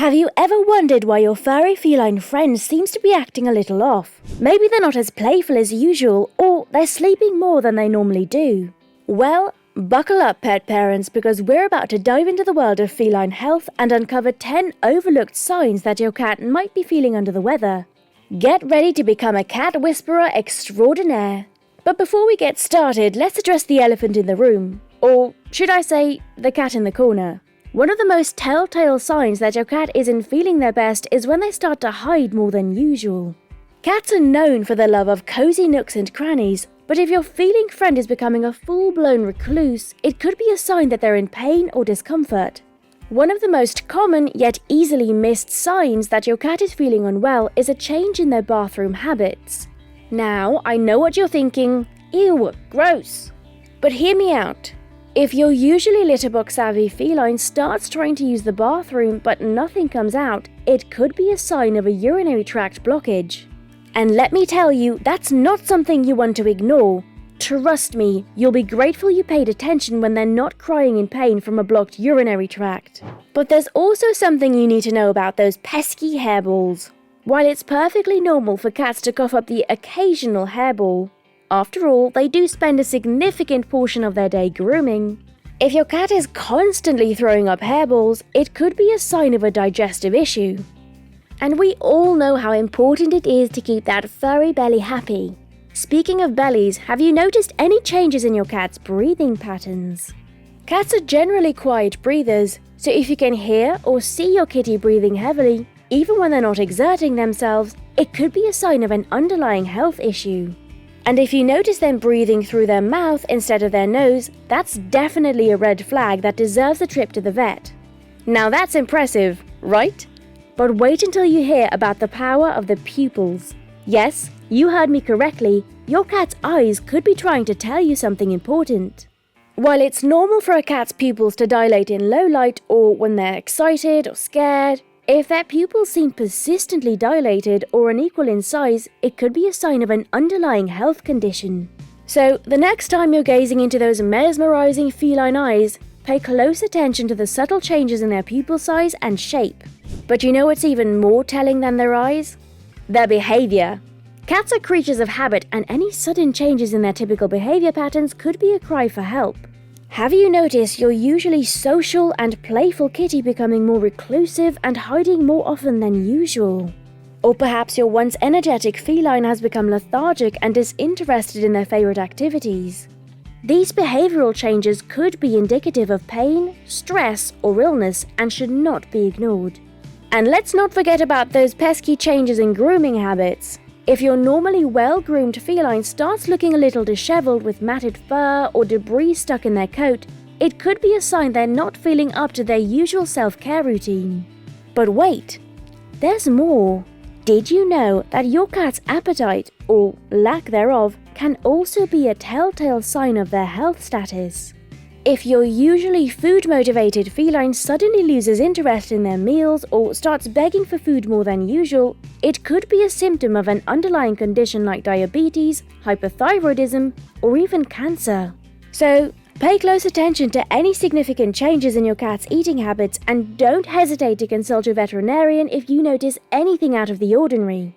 Have you ever wondered why your furry feline friend seems to be acting a little off? Maybe they're not as playful as usual, or they're sleeping more than they normally do. Well, buckle up, pet parents, because we're about to dive into the world of feline health and uncover 10 overlooked signs that your cat might be feeling under the weather. Get ready to become a cat whisperer extraordinaire. But before we get started, let's address the elephant in the room. Or should I say, the cat in the corner. One of the most telltale signs that your cat isn't feeling their best is when they start to hide more than usual. Cats are known for their love of cozy nooks and crannies, but if your feline friend is becoming a full-blown recluse, it could be a sign that they're in pain or discomfort. One of the most common yet easily missed signs that your cat is feeling unwell is a change in their bathroom habits. Now, I know what you're thinking, ew, gross. But hear me out. If your usually litterbox-savvy feline starts trying to use the bathroom but nothing comes out, it could be a sign of a urinary tract blockage. And let me tell you, that's not something you want to ignore. Trust me, you'll be grateful you paid attention when they're not crying in pain from a blocked urinary tract. But there's also something you need to know about those pesky hairballs. While it's perfectly normal for cats to cough up the occasional hairball, after all, they do spend a significant portion of their day grooming. If your cat is constantly throwing up hairballs, it could be a sign of a digestive issue. And we all know how important it is to keep that furry belly happy. Speaking of bellies, have you noticed any changes in your cat's breathing patterns? Cats are generally quiet breathers, so if you can hear or see your kitty breathing heavily, even when they're not exerting themselves, it could be a sign of an underlying health issue. And if you notice them breathing through their mouth instead of their nose, that's definitely a red flag that deserves a trip to the vet. Now that's impressive, right? But wait until you hear about the power of the pupils. Yes, you heard me correctly, your cat's eyes could be trying to tell you something important. While it's normal for a cat's pupils to dilate in low light or when they're excited or scared, if their pupils seem persistently dilated or unequal in size, it could be a sign of an underlying health condition. So, the next time you're gazing into those mesmerizing feline eyes, pay close attention to the subtle changes in their pupil size and shape. But you know what's even more telling than their eyes? Their behavior. Cats are creatures of habit, and any sudden changes in their typical behavior patterns could be a cry for help. Have you noticed your usually social and playful kitty becoming more reclusive and hiding more often than usual? Or perhaps your once energetic feline has become lethargic and disinterested in their favorite activities? These behavioral changes could be indicative of pain, stress, or illness and should not be ignored. And let's not forget about those pesky changes in grooming habits. If your normally well-groomed feline starts looking a little disheveled with matted fur or debris stuck in their coat, it could be a sign they're not feeling up to their usual self-care routine. But wait, there's more. Did you know that your cat's appetite, or lack thereof, can also be a telltale sign of their health status? If your usually food-motivated feline suddenly loses interest in their meals or starts begging for food more than usual, it could be a symptom of an underlying condition like diabetes, hypothyroidism, or even cancer. So, pay close attention to any significant changes in your cat's eating habits and don't hesitate to consult your veterinarian if you notice anything out of the ordinary.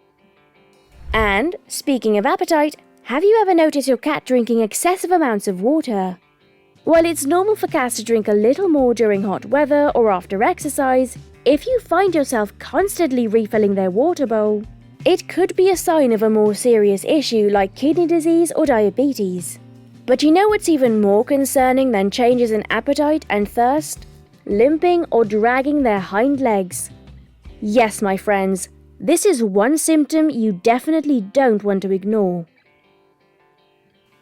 And, speaking of appetite, have you ever noticed your cat drinking excessive amounts of water? While it's normal for cats to drink a little more during hot weather or after exercise, if you find yourself constantly refilling their water bowl, it could be a sign of a more serious issue like kidney disease or diabetes. But you know what's even more concerning than changes in appetite and thirst? Limping or dragging their hind legs. Yes, my friends, this is one symptom you definitely don't want to ignore.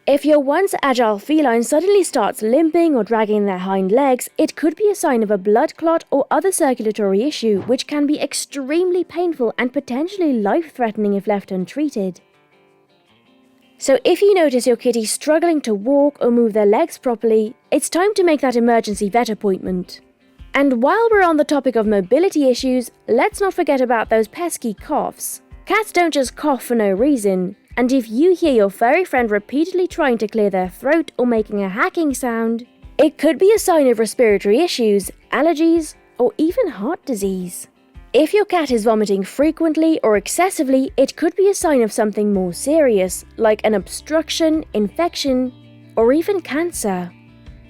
If your once agile feline suddenly starts limping or dragging their hind legs, it could be a sign of a blood clot or other circulatory issue which can be extremely painful and potentially life-threatening if left untreated. So if you notice your kitty struggling to walk or move their legs properly, it's time to make that emergency vet appointment. And while we're on the topic of mobility issues, let's not forget about those pesky coughs. Cats don't just cough for no reason. And if you hear your furry friend repeatedly trying to clear their throat or making a hacking sound, it could be a sign of respiratory issues, allergies, or even heart disease. If your cat is vomiting frequently or excessively, it could be a sign of something more serious, like an obstruction, infection, or even cancer.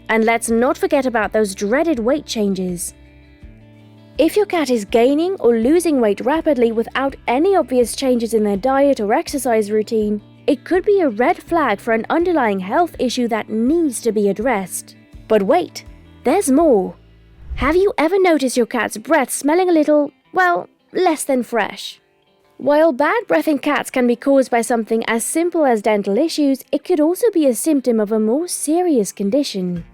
And let's not forget about those dreaded weight changes. If your cat is gaining or losing weight rapidly without any obvious changes in their diet or exercise routine, it could be a red flag for an underlying health issue that needs to be addressed. But wait, there's more. Have you ever noticed your cat's breath smelling a little, well, less than fresh? While bad breath in cats can be caused by something as simple as dental issues, it could also be a symptom of a more serious condition.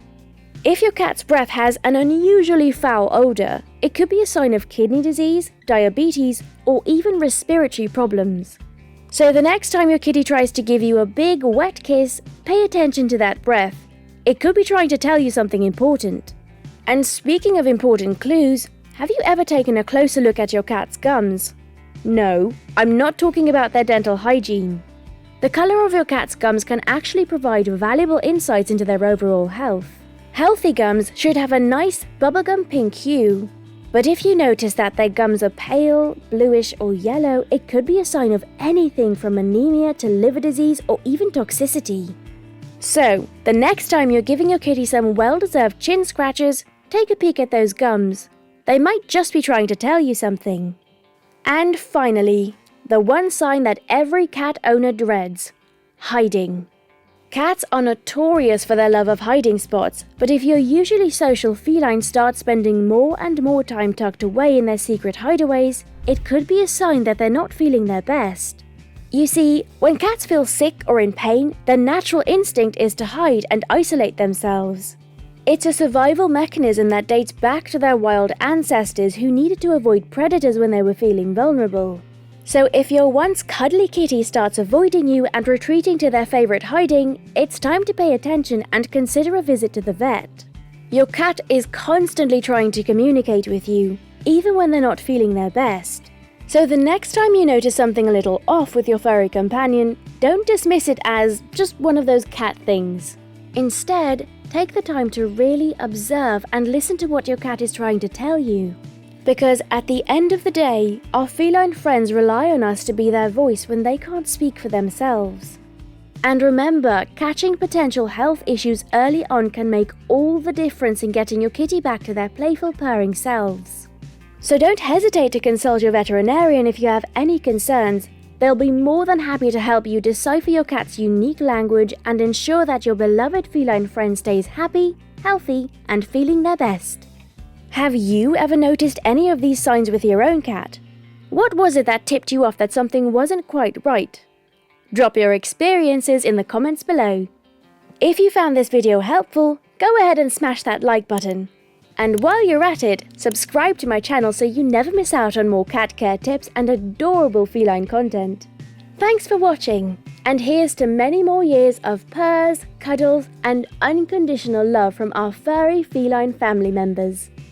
If your cat's breath has an unusually foul odor, it could be a sign of kidney disease, diabetes, or even respiratory problems. So the next time your kitty tries to give you a big, wet kiss, pay attention to that breath. It could be trying to tell you something important. And speaking of important clues, have you ever taken a closer look at your cat's gums? No, I'm not talking about their dental hygiene. The color of your cat's gums can actually provide valuable insights into their overall health. Healthy gums should have a nice bubblegum pink hue. But if you notice that their gums are pale, bluish, or yellow, it could be a sign of anything from anemia to liver disease or even toxicity. So, the next time you're giving your kitty some well-deserved chin scratches, take a peek at those gums. They might just be trying to tell you something. And finally, the one sign that every cat owner dreads: hiding. Cats are notorious for their love of hiding spots, but if your usually social feline starts spending more and more time tucked away in their secret hideaways, it could be a sign that they're not feeling their best. You see, when cats feel sick or in pain, their natural instinct is to hide and isolate themselves. It's a survival mechanism that dates back to their wild ancestors who needed to avoid predators when they were feeling vulnerable. So if your once cuddly kitty starts avoiding you and retreating to their favorite hiding, it's time to pay attention and consider a visit to the vet. Your cat is constantly trying to communicate with you, even when they're not feeling their best. So the next time you notice something a little off with your furry companion, don't dismiss it as just one of those cat things. Instead, take the time to really observe and listen to what your cat is trying to tell you. Because at the end of the day, our feline friends rely on us to be their voice when they can't speak for themselves. And remember, catching potential health issues early on can make all the difference in getting your kitty back to their playful purring selves. So don't hesitate to consult your veterinarian if you have any concerns. They'll be more than happy to help you decipher your cat's unique language and ensure that your beloved feline friend stays happy, healthy, and feeling their best. Have you ever noticed any of these signs with your own cat? What was it that tipped you off that something wasn't quite right? Drop your experiences in the comments below. If you found this video helpful, go ahead and smash that like button. And while you're at it, subscribe to my channel so you never miss out on more cat care tips and adorable feline content. Thanks for watching, and here's to many more years of purrs, cuddles, and unconditional love from our furry feline family members.